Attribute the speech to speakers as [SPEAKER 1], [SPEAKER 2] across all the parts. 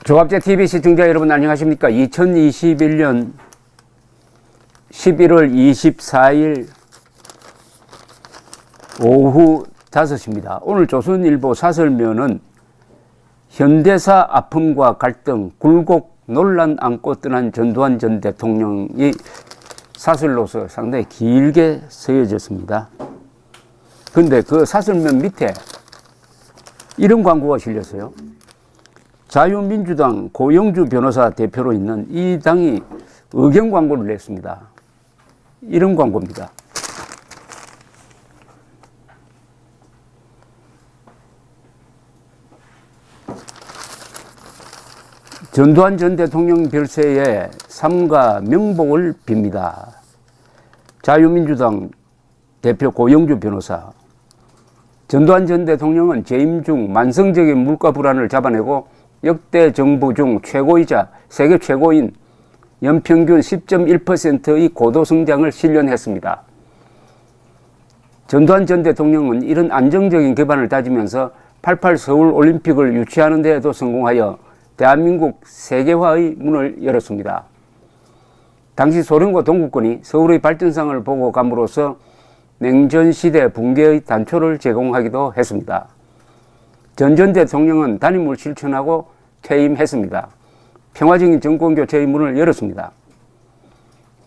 [SPEAKER 1] 조갑제TV 시청자 여러분 안녕하십니까. 2021년 11월 24일 오후 5시입니다. 오늘 조선일보 사설면은 현대사 아픔과 갈등, 굴곡 논란 안고 떠난 전두환 전 대통령이 사설로서 상당히 길게 쓰여졌습니다. 근데 그 사설면 밑에 이런 광고가 실렸어요. 자유민주당 고영주 변호사 대표로 있는 이 당이 의견 광고를 냈습니다. 이런 광고입니다. 전두환 전 대통령 별세에 삼가 명복을 빕니다. 자유민주당 대표 고영주 변호사. 전두환 전 대통령은 재임 중 만성적인 물가 불안을 잡아내고 역대 정부 중 최고이자 세계 최고인 연평균 10.1%의 고도 성장을 실현했습니다. 전두환 전 대통령은 이런 안정적인 기반을 다지면서 88 서울 올림픽을 유치하는 데에도 성공하여 대한민국 세계화의 문을 열었습니다. 당시 소련과 동구권이 서울의 발전상을 보고 감으로써 냉전시대 붕괴의 단초를 제공하기도 했습니다. 전 대통령은 단임을 실천하고 퇴임했습니다. 평화적인 정권교체의 문을 열었습니다.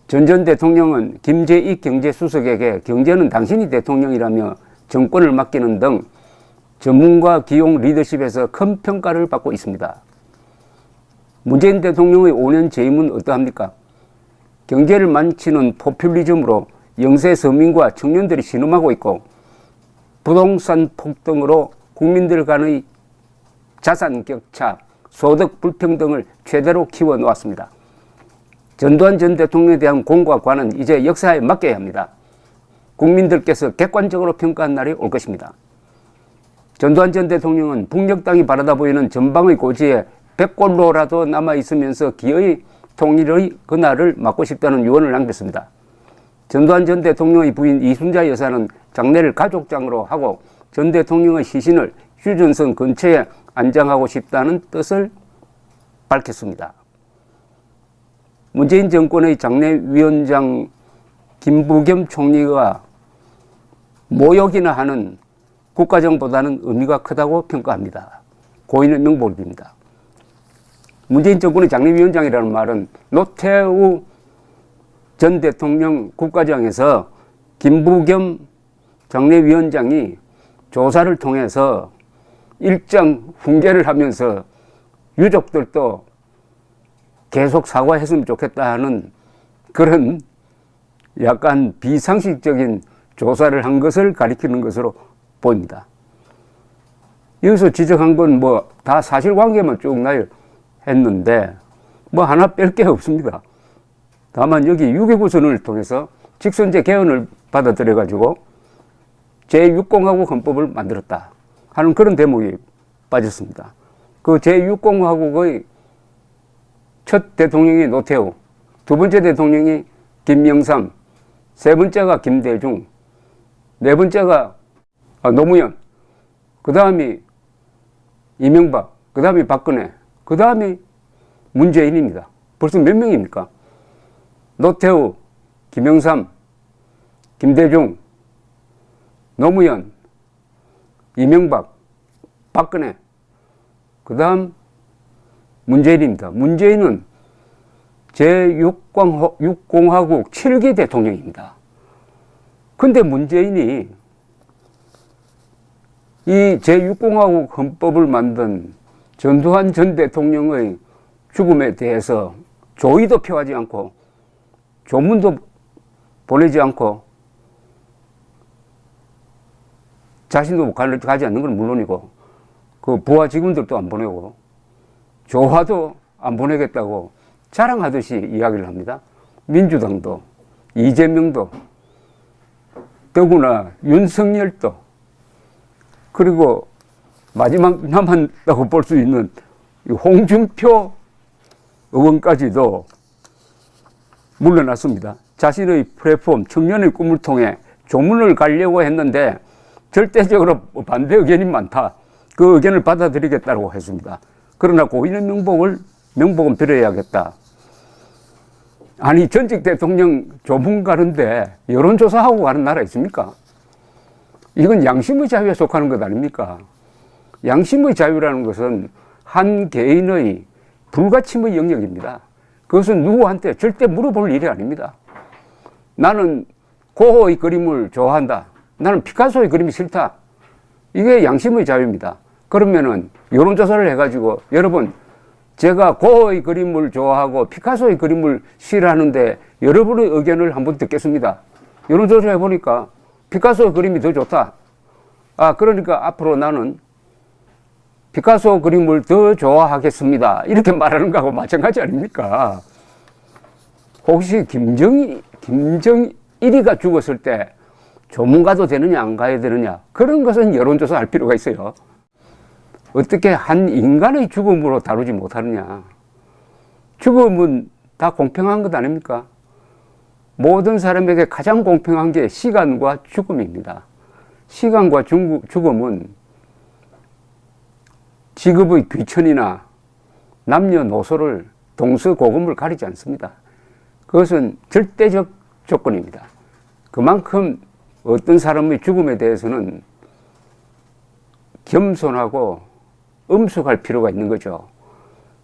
[SPEAKER 1] 전 대통령은 김재익 경제수석에게 경제는 당신이 대통령이라며 정권을 맡기는 등 전문가 기용 리더십에서 큰 평가를 받고 있습니다. 문재인 대통령의 5년 재임은 어떠합니까? 경제를 망치는 포퓰리즘으로 영세 서민과 청년들이 신음하고 있고 부동산 폭등으로 국민들 간의 자산 격차, 소득 불평등을 최대로 키워놓았습니다. 전두환 전 대통령에 대한 공과 관은 이제 역사에 맡겨야 합니다. 국민들께서 객관적으로 평가한 날이 올 것입니다. 전두환 전 대통령은 북녘 땅이 바라다 보이는 전방의 고지에 100골로라도 남아있으면서 기어이 통일의 그날을 맞고 싶다는 유언을 남겼습니다. 전두환 전 대통령의 부인 이순자 여사는 장례를 가족장으로 하고 전 대통령의 시신을 휴전선 근처에 안장하고 싶다는 뜻을 밝혔습니다. 문재인 정권의 장례위원장 김부겸 총리가 모욕이나 하는 국가정보다는 의미가 크다고 평가합니다. 고인의 명복을 빕니다. 문재인 정권의 장례위원장이라는 말은 노태우 전 대통령 국가장에서 김부겸 장례위원장이 조사를 통해서 일정 훈계를 하면서 유족들도 계속 사과했으면 좋겠다 하는 그런 약간 비상식적인 조사를 한 것을 가리키는 것으로 보입니다. 여기서 지적한 건 뭐 다 사실관계만 쭉 나열했는데 뭐 하나 뺄 게 없습니다. 다만 여기 유교구선을 통해서 직선제 개헌을 받아들여 가지고 제6공화국 헌법을 만들었다 하는 그런 대목이 빠졌습니다. 그 제6공화국의 첫 대통령이 노태우, 두 번째 대통령이 김영삼, 세 번째가 김대중, 네 번째가 노무현, 그 다음이 이명박, 그 다음이 박근혜, 그 다음이 문재인입니다. 벌써 몇 명입니까? 노태우, 김영삼, 김대중, 노무현, 이명박, 박근혜, 그 다음 문재인입니다. 문재인은 제6공화국 7기 대통령입니다. 근데 문재인이 이 제6공화국 헌법을 만든 전두환 전 대통령의 죽음에 대해서 조의도 표하지 않고 조문도 보내지 않고 자신도 가지 않는 건 물론이고 그 부하 직원들도 안 보내고 조화도 안 보내겠다고 자랑하듯이 이야기를 합니다. 민주당도 이재명도 더구나 윤석열도 그리고 마지막 남았다고 볼 수 있는 홍준표 의원까지도 물러났습니다. 자신의 플랫폼 청년의 꿈을 통해 조문을 가려고 했는데 절대적으로 반대 의견이 많다. 그 의견을 받아들이겠다고 했습니다. 그러나 고인의 명복은 빌어야겠다. 아니, 전직 대통령 조문 가는데 여론조사하고 가는 나라 있습니까? 이건 양심의 자유에 속하는 것 아닙니까? 양심의 자유라는 것은 한 개인의 불가침의 영역입니다. 그것은 누구한테 절대 물어볼 일이 아닙니다. 나는 고흐의 그림을 좋아한다. 나는 피카소의 그림이 싫다. 이게 양심의 자유입니다. 그러면은 여론조사를 해가지고 여러분, 제가 고흐의 그림을 좋아하고 피카소의 그림을 싫어하는데 여러분의 의견을 한번 듣겠습니다. 여론조사 해보니까 피카소 그림이 더 좋다. 그러니까 앞으로 나는 피카소 그림을 더 좋아하겠습니다. 이렇게 말하는 거하고 마찬가지 아닙니까? 혹시 김정일이가 죽었을 때 조문 가도 되느냐 안 가야 되느냐, 그런 것은 여론조사 할 필요가 있어요. 어떻게 한 인간의 죽음으로 다루지 못하느냐. 죽음은 다 공평한 것 아닙니까? 모든 사람에게 가장 공평한 게 시간과 죽음입니다. 시간과 죽음은 직업의 귀천이나 남녀노소를 동서고금을 가리지 않습니다. 그것은 절대적 조건입니다. 그만큼 어떤 사람의 죽음에 대해서는 겸손하고 엄숙할 필요가 있는 거죠.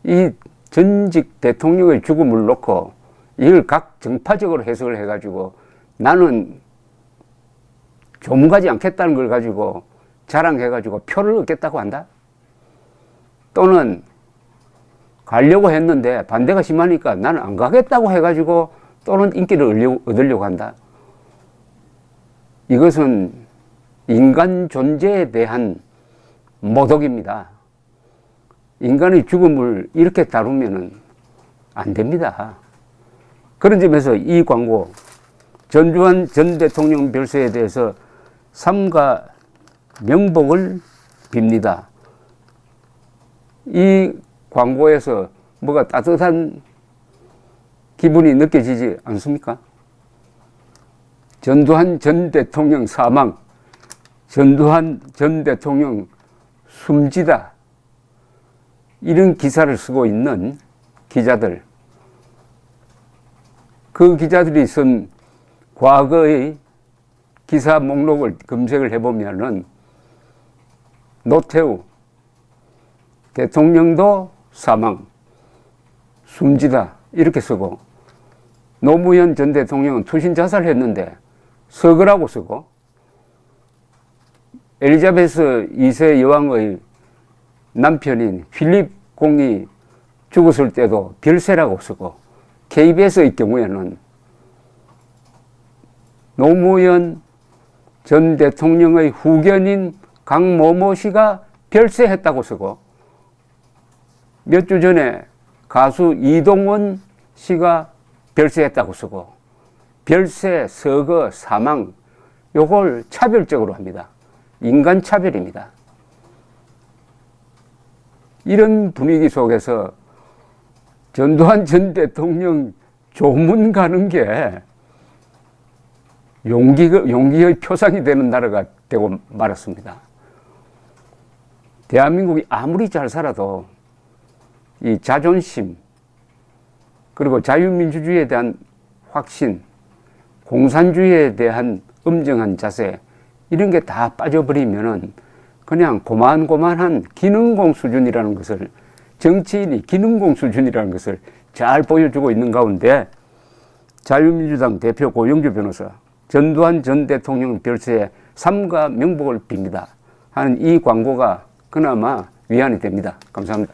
[SPEAKER 1] 이 전직 대통령의 죽음을 놓고 이걸 각 정파적으로 해석을 해가지고 나는 조문 가지 않겠다는 걸 가지고 자랑해가지고 표를 얻겠다고 한다? 또는 가려고 했는데 반대가 심하니까 나는 안 가겠다고 해가지고 또는 인기를 얻으려고 한다? 이것은 인간 존재에 대한 모독입니다. 인간의 죽음을 이렇게 다루면은 안 됩니다. 그런 점에서 이 광고, 전두환 전 대통령 별세에 대해서 삼가 명복을 빕니다. 이 광고에서 뭐가 따뜻한 기분이 느껴지지 않습니까? 전두환 전 대통령 사망, 전두환 전 대통령 숨지다, 이런 기사를 쓰고 있는 기자들, 그 기자들이 쓴 과거의 기사 목록을 검색을 해보면은 노태우 대통령도 사망, 숨지다 이렇게 쓰고, 노무현 전 대통령은 투신 자살했는데 서거라고 쓰고, 엘리자베스 2세 여왕의 남편인 필립 공이 죽었을 때도 별세라고 쓰고, KBS의 경우에는 노무현 전 대통령의 후견인 강모모 씨가 별세했다고 쓰고, 몇 주 전에 가수 이동원 씨가 별세했다고 쓰고, 별세, 서거, 사망, 요걸 차별적으로 합니다. 인간 차별입니다. 이런 분위기 속에서 전두환 전 대통령 조문 가는 게 용기의 표상이 되는 나라가 되고 말았습니다. 대한민국이 아무리 잘 살아도 이 자존심, 그리고 자유민주주의에 대한 확신, 공산주의에 대한 엄정한 자세, 이런 게 다 빠져버리면은 그냥 고만고만한 기능공 수준이라는 것을, 정치인이 기능공 수준이라는 것을 잘 보여주고 있는 가운데, 자유민주당 대표 고영주 변호사, 전두환 전 대통령 별세에 삼가 명복을 빕니다 하는 이 광고가 그나마 위안이 됩니다. 감사합니다.